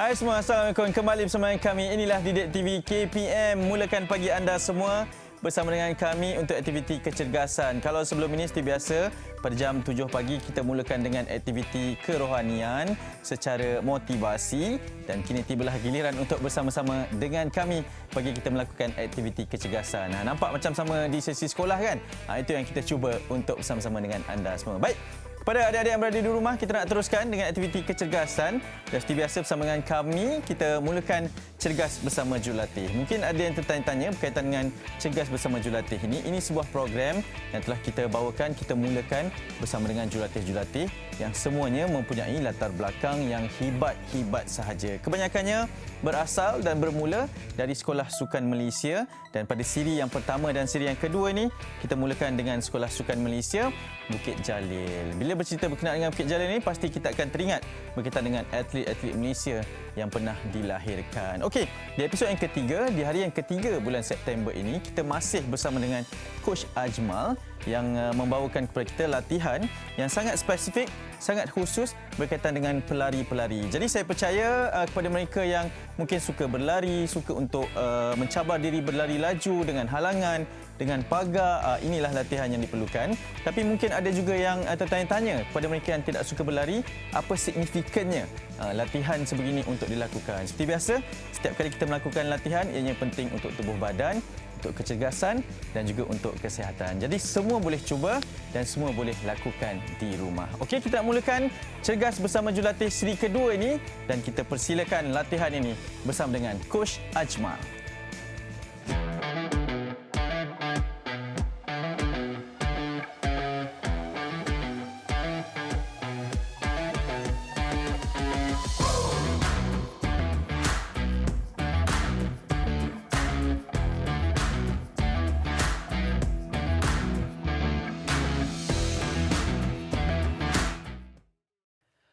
Hai semua, Assalamualaikum. Kembali bersama kami. Inilah Didik TV KPM. Mulakan pagi anda semua bersama dengan kami untuk aktiviti kecergasan. Kalau sebelum ini seperti biasa, pada jam 7 pagi kita mulakan dengan aktiviti kerohanian secara motivasi dan kini tibalah giliran untuk bersama-sama dengan kami bagi kita melakukan aktiviti kecergasan. Nampak macam sama di sesi sekolah kan? Itu yang kita cuba untuk bersama-sama dengan anda semua. Baik. Kepada adik-adik yang berada di rumah, kita nak teruskan dengan aktiviti kecergasan. Dan seperti biasa bersama dengan kami, kita mulakan Cergas Bersama Jurulatih. Mungkin ada yang tertanya-tanya berkaitan dengan Cergas Bersama Jurulatih ini. Ini sebuah program yang telah kita bawakan, kita mulakan bersama dengan jurulatih-jurulatih yang semuanya mempunyai latar belakang yang hebat-hebat sahaja. Kebanyakannya berasal dan bermula dari Sekolah Sukan Malaysia, dan pada siri yang pertama dan siri yang kedua ni kita mulakan dengan Sekolah Sukan Malaysia Bukit Jalil. Bila bercerita berkenaan dengan Bukit Jalil ni, pasti kita akan teringat berkaitan dengan atlet-atlet Malaysia yang pernah dilahirkan. Okey, di episod yang ketiga, di hari yang ketiga bulan September ini, kita masih bersama dengan Coach Ajmal yang membawakan kepada kita latihan yang sangat spesifik, sangat khusus berkaitan dengan pelari-pelari. Jadi saya percaya kepada mereka yang mungkin suka berlari, suka untuk mencabar diri berlari laju dengan halangan, dengan pagar, inilah latihan yang diperlukan. Tapi mungkin ada juga yang tertanya-tanya kepada mereka yang tidak suka berlari, apa signifikannya latihan sebegini untuk dilakukan. Seperti biasa, setiap kali kita melakukan latihan, ianya penting untuk tubuh badan, untuk kecergasan dan juga untuk kesihatan. Jadi semua boleh cuba dan semua boleh lakukan di rumah. Okey, kita nak mulakan Cergas Bersama Jurulatih siri kedua ini dan kita persilakan latihan ini bersama dengan Coach Ajmal.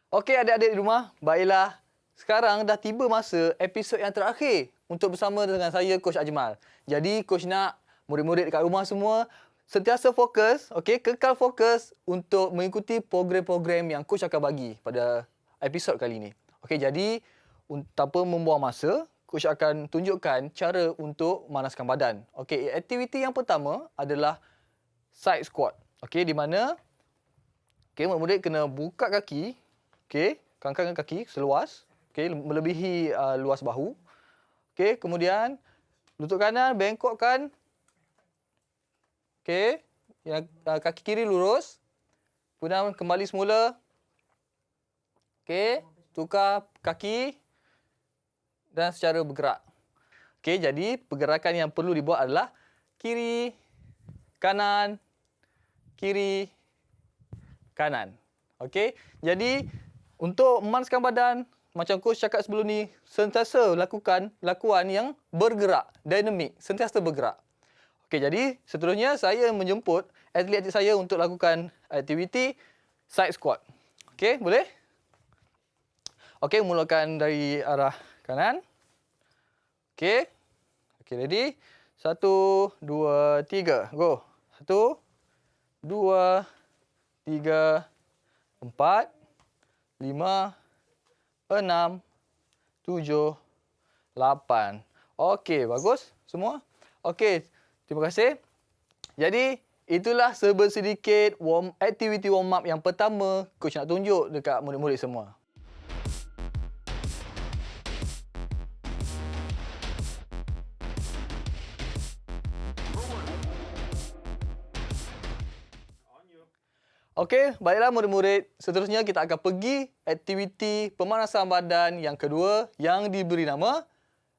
Okey adik-adik di rumah, baiklah. Sekarang dah tiba masa episod yang terakhir untuk bersama dengan saya Coach Ajmal. Jadi Coach nak murid-murid dekat rumah semua sentiasa fokus, okey, kekal fokus untuk mengikuti program-program yang Coach akan bagi pada episod kali ini. Okey, jadi tanpa membuang masa, Coach akan tunjukkan cara untuk manaskan badan. Okey, aktiviti yang pertama adalah side squat. Okey, di mana murid-murid kena buka kaki. Okey, kangkangkan kaki seluas, okey, melebihi luas bahu. Okey, kemudian lutut kanan bengkokkan. Okey, yang kaki kiri lurus. Kemudian kembali semula. Okey, tukar kaki dan secara bergerak. Okey, jadi pergerakan yang perlu dibuat adalah kiri, kanan, kiri, kanan. Okey, jadi untuk memanaskan badan, macam Coach cakap sebelum ni, sentiasa lakukan lakuan yang bergerak, dinamik, sentiasa bergerak. Okey, jadi seterusnya saya menjemput atlet-atlet saya untuk lakukan aktiviti side squat. Okey, boleh? Okey, mulakan dari arah kanan. Okey. Okey, ready? 1, 2, 3. Go. 1, 2, 3, 4. 5, 6, 7, 8. Okey, bagus semua. Okey, terima kasih. Jadi, itulah sedikit aktiviti warm up yang pertama Coach nak tunjuk dekat murid-murid semua. Okey, baiklah murid-murid. Seterusnya kita akan pergi aktiviti pemanasan badan yang kedua yang diberi nama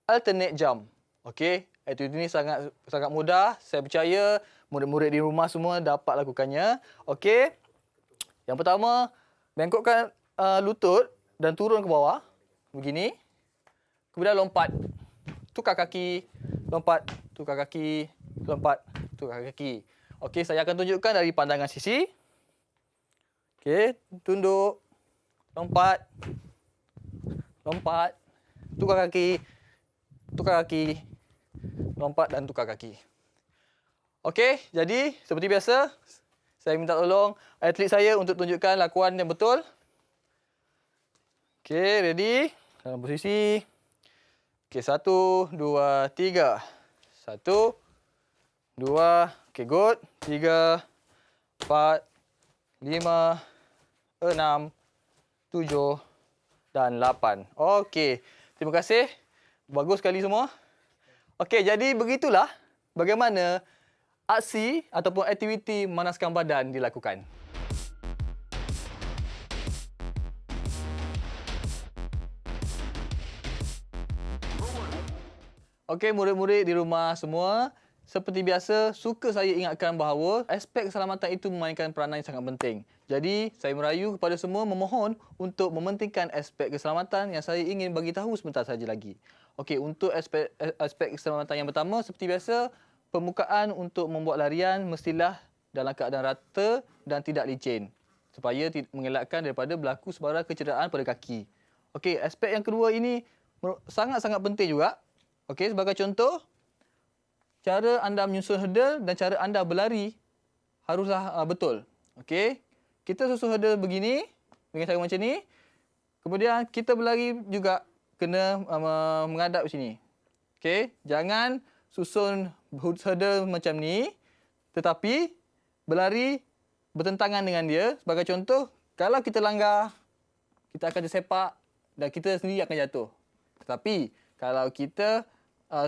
alternate jump. Okey, aktiviti ini sangat mudah. Saya percaya murid-murid di rumah semua dapat lakukannya. Okey. Yang pertama, bengkokkan lutut dan turun ke bawah. Begini. Kemudian lompat. Tukar kaki, lompat, tukar kaki, lompat, tukar kaki. Okey, saya akan tunjukkan dari pandangan sisi. Okey, tunduk, lompat, lompat, tukar kaki, lompat dan tukar kaki. Okey, jadi seperti biasa, saya minta tolong atlet saya untuk tunjukkan lakuan yang betul. Okey, ready? Dalam posisi. Okey, 1, 2, 3. 1, 2. Okey, good. 3, 4, 5, 6, 7 dan 8. Okey. Terima kasih. Bagus sekali semua. Okey, jadi begitulah bagaimana aksi ataupun aktiviti memanaskan badan dilakukan. Okey, murid-murid di rumah semua, seperti biasa, suka saya ingatkan bahawa aspek keselamatan itu memainkan peranan yang sangat penting. Jadi, saya merayu kepada semua memohon untuk mementingkan aspek keselamatan yang saya ingin bagi tahu sebentar saja lagi. Okey, untuk aspek keselamatan yang pertama, seperti biasa, permukaan untuk membuat larian mestilah dalam keadaan rata dan tidak licin supaya mengelakkan daripada berlaku sebarang kecederaan pada kaki. Okey, aspek yang kedua ini sangat-sangat penting juga. Okey, sebagai contoh, cara anda menyusun hurdle dan cara anda berlari haruslah betul. Okey, kita susun hurdle begini, dengan cara macam ni. Kemudian kita berlari juga kena menghadap sini. Okey, jangan susun hurdle macam ni tetapi berlari bertentangan dengan dia. Sebagai contoh, kalau kita langgar, kita akan tersepak dan kita sendiri akan jatuh. Tetapi kalau kita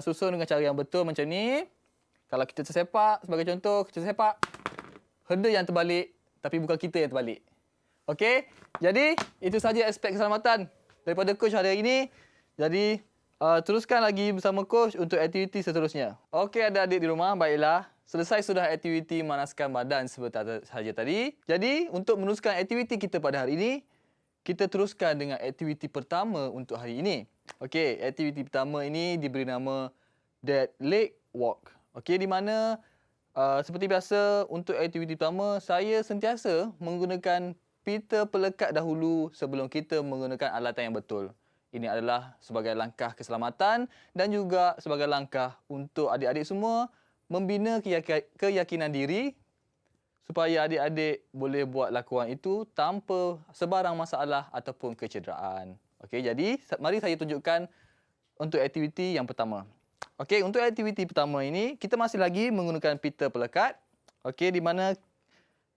susun dengan cara yang betul macam ni, kalau kita tersepak, sebagai contoh, kita tersepak, hurdle yang terbalik tapi bukan kita yang terbalik. Okey, jadi itu saja aspek keselamatan daripada coach hari ini. Jadi teruskan lagi bersama coach untuk aktiviti seterusnya. Okey, adik-adik di rumah, baiklah. Selesai sudah aktiviti manaskan badan sebentar saja tadi. Jadi untuk meneruskan aktiviti kita pada hari ini, kita teruskan dengan aktiviti pertama untuk hari ini. Okey, aktiviti pertama ini diberi nama Dead Leg Walk. Okey, di mana seperti biasa untuk aktiviti pertama, saya sentiasa menggunakan pita pelekat dahulu sebelum kita menggunakan alatan yang betul. Ini adalah sebagai langkah keselamatan dan juga sebagai langkah untuk adik-adik semua membina keyakinan diri supaya adik-adik boleh buat lakuan itu tanpa sebarang masalah ataupun kecederaan. Okey, jadi mari saya tunjukkan untuk aktiviti yang pertama. Okey, untuk aktiviti pertama ini, kita masih lagi menggunakan pita pelekat. Okey, di mana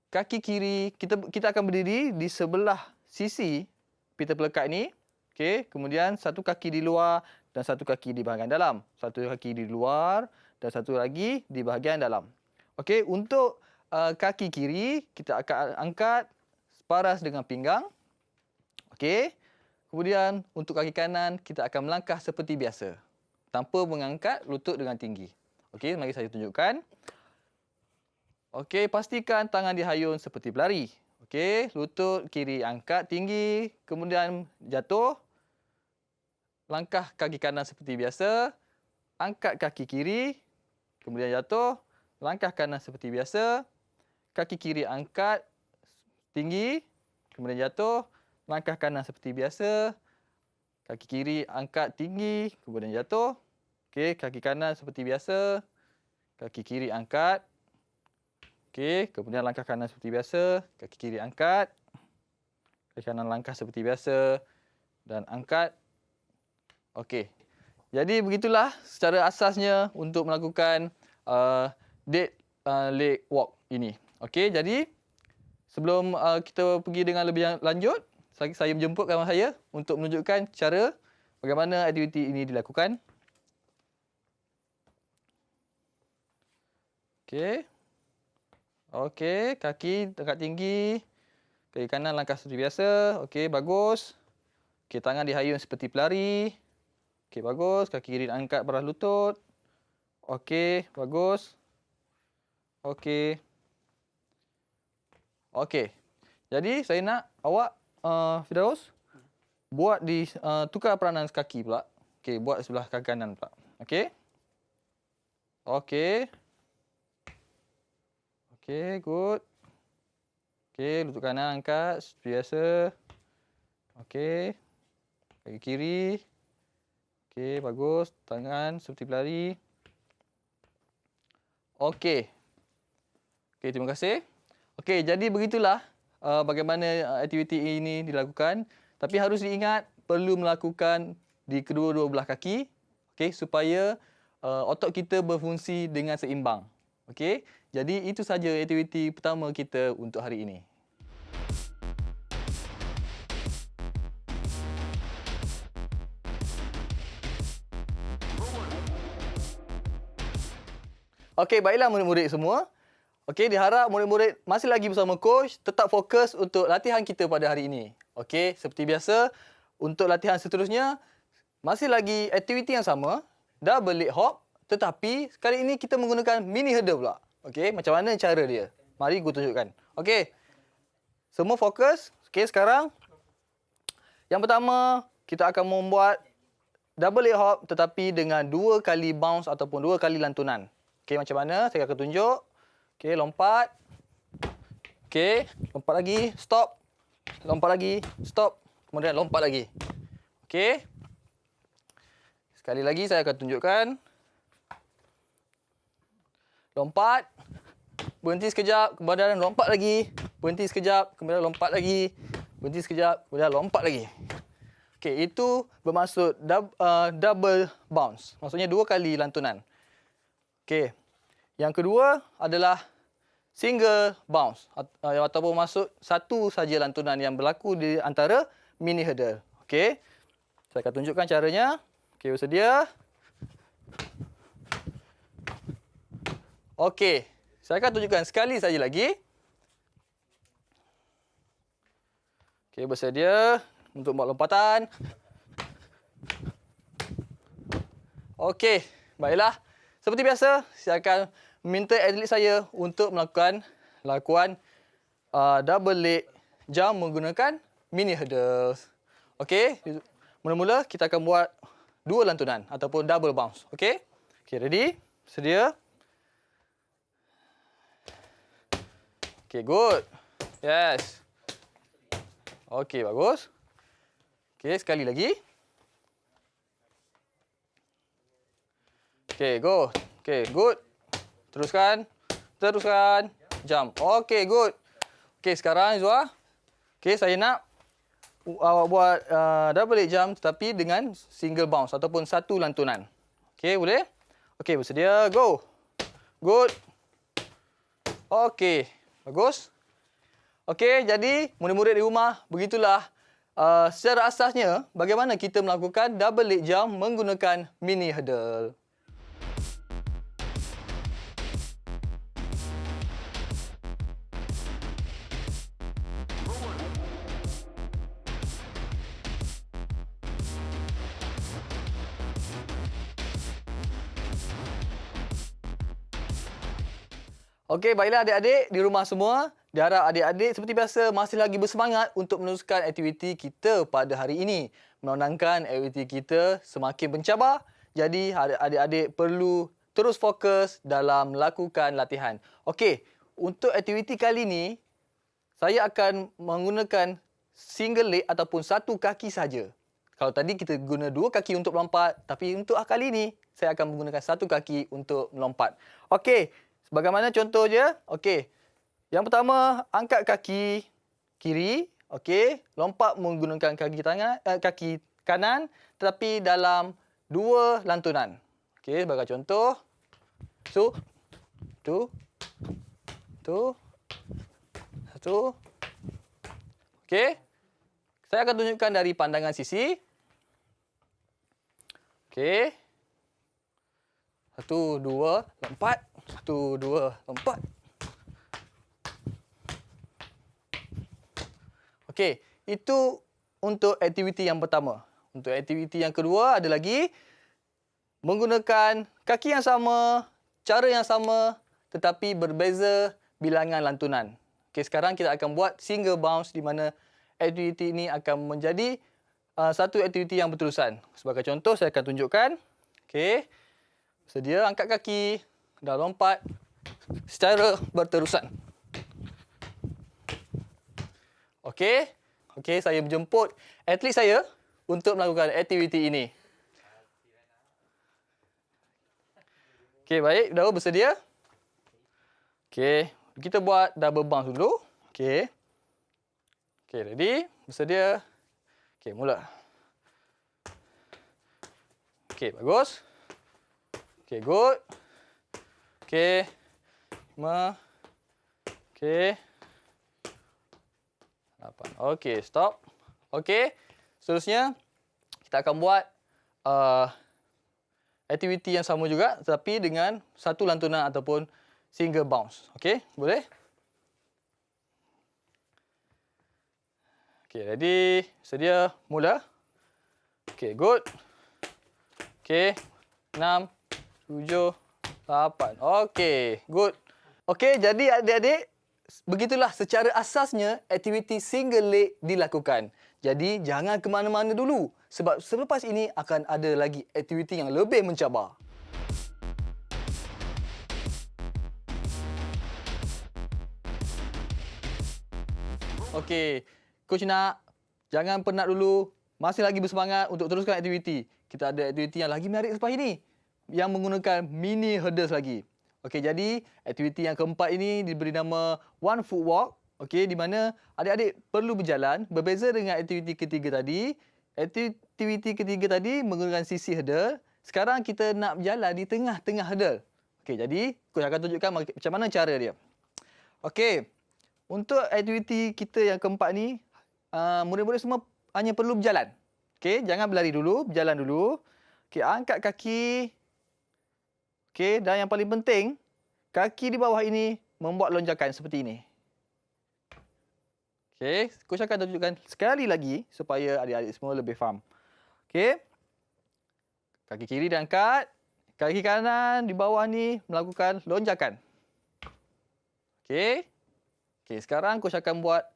kaki kiri, kita akan berdiri di sebelah sisi pita pelekat ini. Okey, kemudian satu kaki di luar dan satu kaki di bahagian dalam. Satu kaki di luar dan satu lagi di bahagian dalam. Okey, untuk kaki kiri, kita akan angkat separas dengan pinggang. Okey. Kemudian untuk kaki kanan, kita akan melangkah seperti biasa. Tanpa mengangkat lutut dengan tinggi. Okey, mari saya tunjukkan. Okey, pastikan tangan dihayun seperti pelari. Okey, lutut kiri angkat tinggi. Kemudian jatuh. Langkah kaki kanan seperti biasa. Angkat kaki kiri. Kemudian jatuh. Langkah kanan seperti biasa. Kaki kiri angkat tinggi. Kemudian jatuh. Langkah kanan seperti biasa. Kaki kiri angkat tinggi, kemudian jatuh. Okey, kaki kanan seperti biasa. Kaki kiri angkat. Okey, kemudian langkah kanan seperti biasa. Kaki kiri angkat. Kaki kanan langkah seperti biasa. Dan angkat. Okey. Jadi begitulah secara asasnya untuk melakukan dead leg walk ini. Okey, jadi sebelum kita pergi dengan lebih lanjut, saya menjemput kawan saya untuk menunjukkan cara bagaimana aktiviti ini dilakukan. Okey. Okey, kaki tegak tinggi. Kaki kanan langkah seperti biasa. Okey, bagus. Okey, tangan dihayun seperti pelari. Okey, bagus. Kaki kiri angkat beras lutut. Okey, bagus. Okey. Okey. Jadi saya nak awak Firdaus buat di tukar peranan kaki pula. Okey, buat sebelah kaki kanan pula. Okey. Okey. Okey, good. Okey, lutut kanan angkat seperti biasa. Okey. Kaki kiri. Okey, bagus. Tangan seperti pelari. Okey. Okey, terima kasih. Okey, jadi begitulah bagaimana aktiviti ini dilakukan. Tapi harus diingat, perlu melakukan di kedua-dua belah kaki, okey, supaya otot kita berfungsi dengan seimbang. Okey, jadi itu saja aktiviti pertama kita untuk hari ini. Okey, baiklah murid-murid semua. Okey, diharap murid-murid masih lagi bersama coach, tetap fokus untuk latihan kita pada hari ini. Okey, seperti biasa, untuk latihan seterusnya, masih lagi aktiviti yang sama, double leg hop, tetapi kali ini kita menggunakan mini hurdle pula. Okey, macam mana cara dia? Mari aku tunjukkan. Okey, semua fokus. Okey, sekarang yang pertama, kita akan membuat double leg hop tetapi dengan 2 kali bounce ataupun 2 kali lantunan. Okey, macam mana? Saya akan tunjuk. Okey, lompat. Okey, lompat lagi, stop. Lompat lagi, stop. Kemudian lompat lagi. Okey. Sekali lagi saya akan tunjukkan. Lompat. Berhenti sekejap, kemudian lompat lagi. Berhenti sekejap, kemudian lompat lagi. Berhenti sekejap, kemudian lompat lagi. Okey, itu bermaksud double bounce. Maksudnya 2 kali lantunan. Okey. Yang kedua adalah single bounce ataupun maksud satu saja lantunan yang berlaku di antara mini hurdle. Okey. Saya akan tunjukkan caranya. Okey, bersedia? Okey. Saya akan tunjukkan sekali saja lagi. Okey, bersedia untuk buat lompatan. Okey, baiklah. Seperti biasa, saya akan meminta atlet saya untuk melakukan lakuan double leg jump menggunakan mini hurdles. Okey, mula-mula kita akan buat 2 lantunan ataupun double bounce. Okey? Okey, ready? Sedia? Okey, good. Yes. Okey, bagus. Okey, sekali lagi. Okey, go. Okey, good. Teruskan. Teruskan. Jump. Okey, good. Okey, sekarang Izwa. Okey, saya nak awak buat double leg jump tetapi dengan single bounce ataupun satu lantunan. Okey, boleh? Okey, bersedia. Go. Good. Okey, bagus. Okey, jadi murid-murid di rumah, begitulah secara asasnya bagaimana kita melakukan double leg jump menggunakan mini hurdle. Okey, baiklah adik-adik di rumah semua. Diharap adik-adik seperti biasa masih lagi bersemangat untuk meneruskan aktiviti kita pada hari ini. Menenangkan aktiviti kita semakin mencabar. Jadi adik-adik perlu terus fokus dalam melakukan latihan. Okey, untuk aktiviti kali ini, saya akan menggunakan single leg ataupun satu kaki saja. Kalau tadi kita guna 2 kaki untuk melompat, tapi untuk kali ini, saya akan menggunakan satu kaki untuk melompat. Okey. Bagaimana contoh je? Okey. Yang pertama, angkat kaki kiri. Okey. Lompat menggunakan kaki kanan tetapi dalam 2 lantunan. Okey, sebagai contoh. So, tu. Satu. Okey. Saya akan tunjukkan dari pandangan sisi. Okey. 1, 2, lompat. 1, 2, lompat. Okey, itu untuk aktiviti yang pertama. Untuk aktiviti yang kedua ada lagi menggunakan kaki yang sama, cara yang sama tetapi berbeza bilangan lantunan. Okey, sekarang kita akan buat single bounce di mana aktiviti ini akan menjadi satu aktiviti yang berterusan. Sebagai contoh saya akan tunjukkan. Okey. Sedia angkat kaki dan lompat secara berterusan. Okey. Okey, saya menjemput atlet saya untuk melakukan aktiviti ini. Okey, baik. Dah bersedia? Okey, kita buat double bounce dulu. Okey. Okey, ready? Bersedia? Okey, mula. Okey, bagus. Okey, good. Okey. 5. Okey. 8. Okey, stop. Okey. Seterusnya, kita akan buat aktiviti yang sama juga tetapi dengan satu lantunan ataupun single bounce. Okey, boleh? Okey, ready? Sedia? Mula. Okey, good. Okey, 6, 7, 8. Okey, good. Okey, jadi adik-adik, begitulah secara asasnya aktiviti single leg dilakukan. Jadi, jangan ke mana-mana dulu sebab selepas ini akan ada lagi aktiviti yang lebih mencabar. Okey, Coach nak, jangan penat dulu. Masih lagi bersemangat untuk teruskan aktiviti. Kita ada aktiviti yang lagi menarik selepas ini yang menggunakan mini hurdles lagi. Okey, jadi aktiviti yang keempat ini diberi nama one foot walk. Okey, di mana adik-adik perlu berjalan. Berbeza dengan aktiviti ketiga tadi. Aktiviti ketiga tadi menggunakan sisi hurdle. Sekarang kita nak berjalan di tengah-tengah hurdle. Okey, jadi Coach akan tunjukkan macam mana cara dia. Okey, untuk aktiviti kita yang keempat ni, murid-murid semua hanya perlu berjalan. Okey, jangan berlari dulu, berjalan dulu. Okey, angkat kaki. Okey, dan yang paling penting, kaki di bawah ini membuat lonjakan seperti ini. Okey, Coach akan tunjukkan sekali lagi supaya adik-adik semua lebih faham. Okey. Kaki kiri diangkat, kaki kanan di bawah ni melakukan lonjakan. Okey. Okey, sekarang Coach akan buat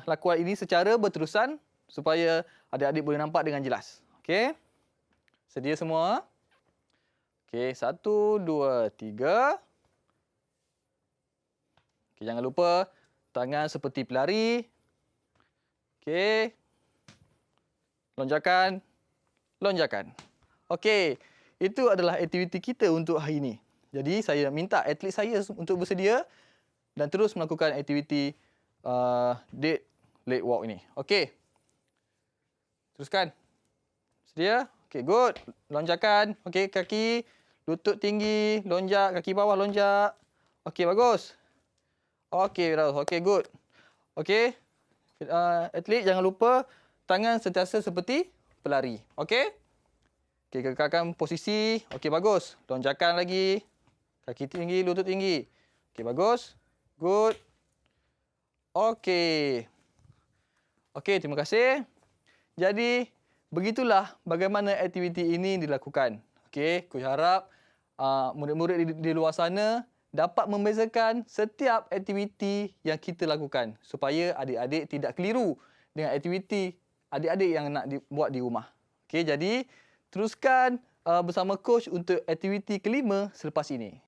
lakuan ini secara berterusan supaya adik-adik boleh nampak dengan jelas. Okey. Sedia semua? Okey, 1, 2, 3. Okey, jangan lupa tangan seperti pelari. Okey. Lonjakan. Lonjakan. Okey, itu adalah aktiviti kita untuk hari ini. Jadi, saya minta atlet saya untuk bersedia dan terus melakukan aktiviti dead leg walk ini. Okey. Teruskan. Sedia? Okey, good. Lonjakan. Okey, kaki, lutut tinggi, lonjak, kaki bawah lonjak. Okey, bagus. Okey, okey, good. Okey. Atlet jangan lupa tangan sentiasa seperti pelari. Okey? Okey, kekalkan posisi. Okey, bagus. Lonjakan lagi. Kaki tinggi, lutut tinggi. Okey, bagus. Good. Okey. Okey, terima kasih. Jadi, begitulah bagaimana aktiviti ini dilakukan. Okey, Coach harap murid-murid di luar sana dapat membezakan setiap aktiviti yang kita lakukan supaya adik-adik tidak keliru dengan aktiviti adik-adik yang nak buat di rumah. Okey, jadi teruskan bersama Coach untuk aktiviti kelima selepas ini.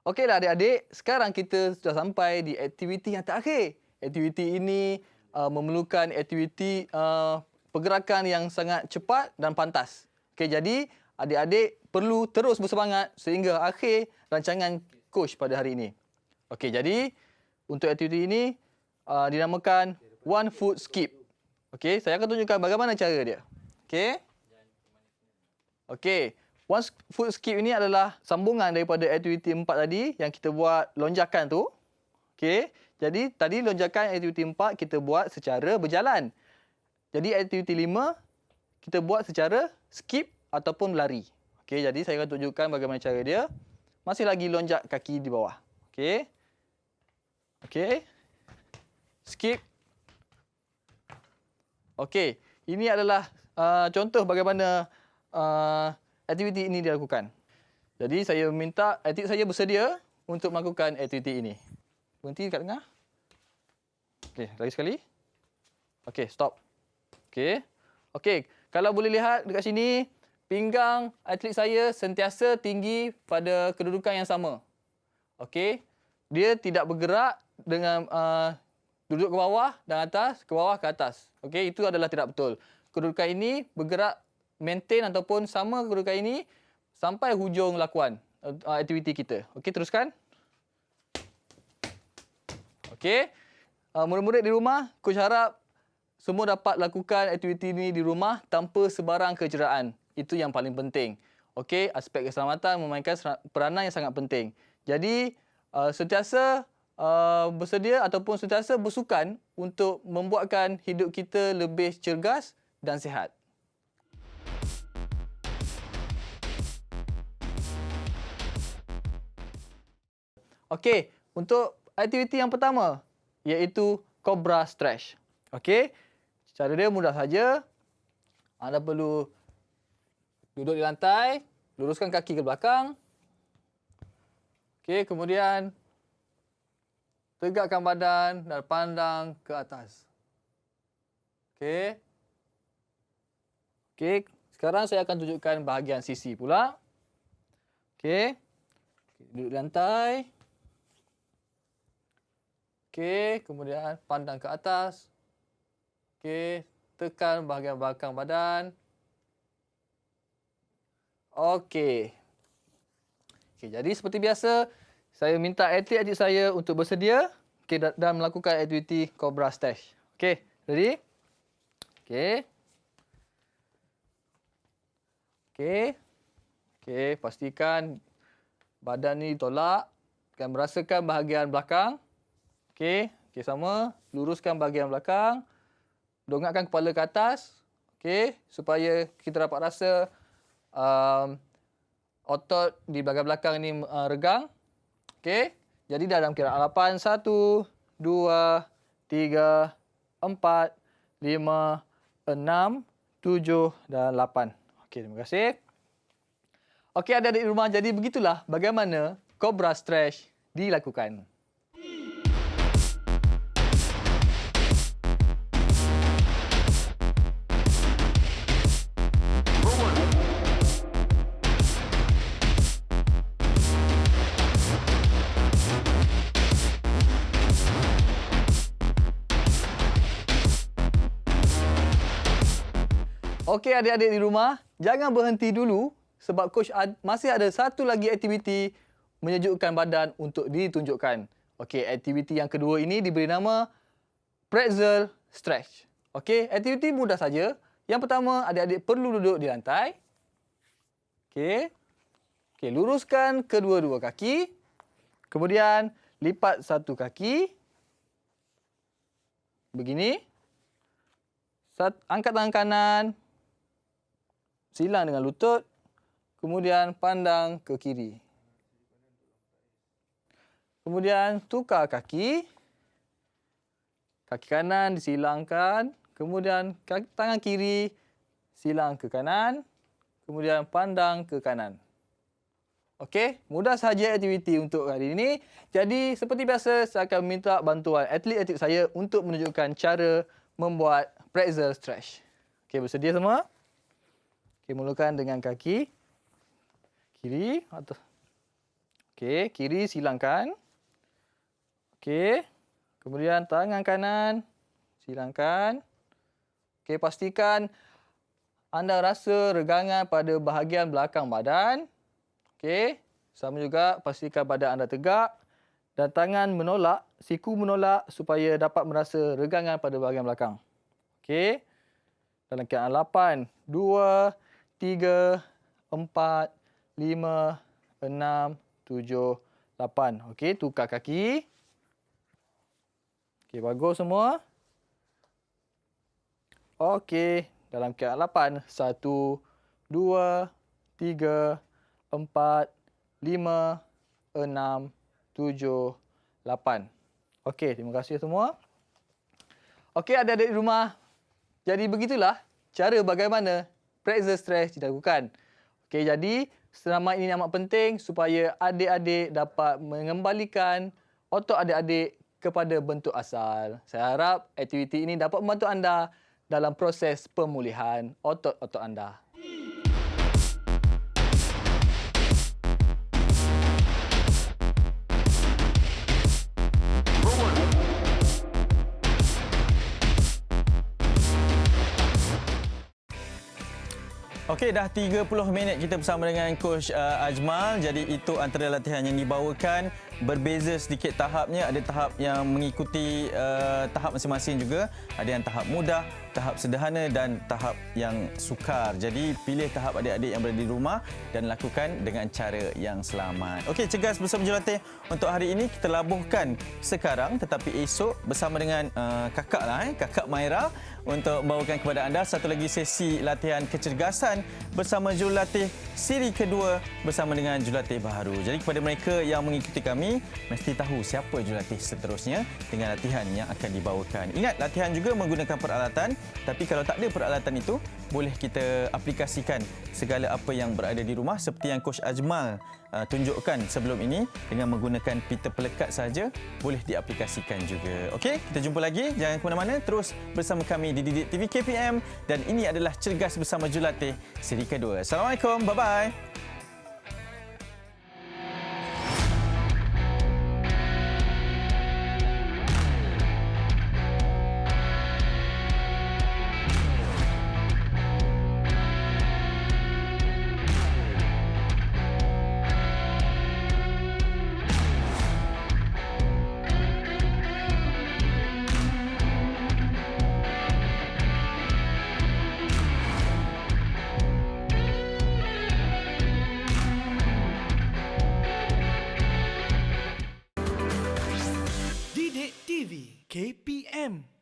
Okeylah adik-adik, sekarang kita sudah sampai di aktiviti yang terakhir. Aktiviti ini memerlukan aktiviti pergerakan yang sangat cepat dan pantas. Okey, jadi adik-adik perlu terus bersemangat sehingga akhir rancangan Coach pada hari ini. Okey, jadi untuk aktiviti ini dinamakan one foot skip. Okey, saya akan tunjukkan bagaimana cara dia. Okey. Okey. One foot skip ini adalah sambungan daripada aktiviti 4 tadi yang kita buat lonjakan tu. Okey. Jadi tadi lonjakan aktiviti 4 kita buat secara berjalan. Jadi aktiviti 5 kita buat secara skip ataupun lari. Okey, jadi saya akan tunjukkan bagaimana cara dia. Masih lagi lonjak kaki di bawah. Okey. Okey. Skip. Okey, ini adalah contoh bagaimana aktiviti ini dilakukan. Jadi saya minta atlet saya bersedia untuk melakukan aktiviti ini. Berhenti dekat tengah. Okey, lagi sekali. Okey, stop. Okey. Okey, kalau boleh lihat dekat sini, pinggang atlet saya sentiasa tinggi pada kedudukan yang sama. Okey. Dia tidak bergerak dengan duduk ke bawah dan atas, ke bawah ke atas. Okey, itu adalah tidak betul. Kedudukan ini bergerak maintain ataupun sama kedudukan ini sampai hujung lakuan aktiviti kita. Okey, teruskan. Okey. Murid-murid di rumah, coach harap semua dapat lakukan aktiviti ini di rumah tanpa sebarang kecederaan. Itu yang paling penting. Okey, aspek keselamatan memainkan peranan yang sangat penting. Jadi, sentiasa bersedia ataupun sentiasa bersukan untuk membuatkan hidup kita lebih cergas dan sihat. Okey, untuk aktiviti yang pertama iaitu Cobra Stretch. Okey, cara dia mudah saja. Anda perlu duduk di lantai, luruskan kaki ke belakang. Okey, kemudian tegakkan badan dan pandang ke atas. Okey. Okey, sekarang saya akan tunjukkan bahagian sisi pula. Okey. Duduk di lantai. Okey, kemudian pandang ke atas. Okey, tekan bahagian belakang badan. Okey. Okey, jadi seperti biasa, saya minta atlet-atlet saya untuk bersedia dan melakukan aktiviti Cobra Stretch. Okey, ready? Okey. Okey. Okey, pastikan badan ni tolak dan merasakan bahagian belakang. Okey, sama. Luruskan bahagian belakang. Dongakkan kepala ke atas. Okey, supaya kita dapat rasa otot di bahagian belakang ni regang. Okey, jadi dalam kiraan 8, 1, 2, 3, 4, 5, 6, 7 dan 8. Okey, terima kasih. Okey, adik-adik di rumah, jadi begitulah bagaimana Cobra Stretch dilakukan. Okey, adik-adik di rumah, jangan berhenti dulu sebab coach masih ada satu lagi aktiviti menyejukkan badan untuk ditunjukkan. Okey, aktiviti yang kedua ini diberi nama Pretzel Stretch. Okey, aktiviti mudah saja. Yang pertama, adik-adik perlu duduk di lantai. Okey. Okey, luruskan kedua-dua kaki. Kemudian lipat satu kaki. Begini. Angkat tangan kanan. Silang dengan lutut. Kemudian pandang ke kiri. Kemudian tukar kaki. Kaki kanan disilangkan. Kemudian tangan kiri silang ke kanan. Kemudian pandang ke kanan. Okey, mudah sahaja aktiviti untuk hari ini. Jadi seperti biasa, saya akan minta bantuan atlet-atlet saya untuk menunjukkan cara membuat pretzel stretch. Okey, bersedia semua? Okey, mulakan dengan kaki kiri atau okey, kiri silangkan. Okey. Kemudian tangan kanan silangkan. Okey, pastikan anda rasa regangan pada bahagian belakang badan. Okey, sama juga pastikan badan anda tegak dan tangan menolak, siku menolak supaya dapat merasa regangan pada bahagian belakang. Okey. Dalam kiraan 8, 2, 3, 4, 5, 6, 7, 8. Okey, tukar kaki. Okey, bagus semua. Okey, dalam kiraan 8. 1, 2, 3, 4, 5, 6, 7, 8. Okey, terima kasih semua. Okey, adik-adik di rumah. Jadi begitulah cara bagaimana pretzel stretch dilakukan. Okey, jadi selama ini amat penting supaya adik-adik dapat mengembalikan otot adik-adik kepada bentuk asal. Saya harap aktiviti ini dapat membantu anda dalam proses pemulihan otot-otot anda. Okey, dah 30 minit kita bersama dengan Coach Ajmal. Jadi itu antara latihan yang dibawakan berbeza sedikit tahapnya. Ada tahap yang mengikuti tahap masing-masing juga. Ada yang tahap mudah, tahap sederhana dan tahap yang sukar. Jadi pilih tahap adik-adik yang berada di rumah dan lakukan dengan cara yang selamat. Okey, Cergas bersama Jurulatih untuk hari ini kita labuhkan sekarang, tetapi esok bersama dengan kakak Maira untuk membawakan kepada anda satu lagi sesi latihan kecergasan bersama jurulatih siri kedua bersama dengan jurulatih baharu. Jadi kepada mereka yang mengikuti kami mesti tahu siapa jurulatih seterusnya dengan latihan yang akan dibawakan. Ingat, latihan juga menggunakan peralatan, tapi kalau tak ada peralatan itu boleh kita aplikasikan segala apa yang berada di rumah seperti yang Coach Ajmal tunjukkan sebelum ini dengan menggunakan pita pelekat saja boleh diaplikasikan juga. Okey, kita jumpa lagi. Jangan ke mana-mana, terus bersama kami di Didik TV KPM dan ini adalah Cergas bersama Jurulatih siri kedua. Assalamualaikum. Bye-bye. Didik TV KPM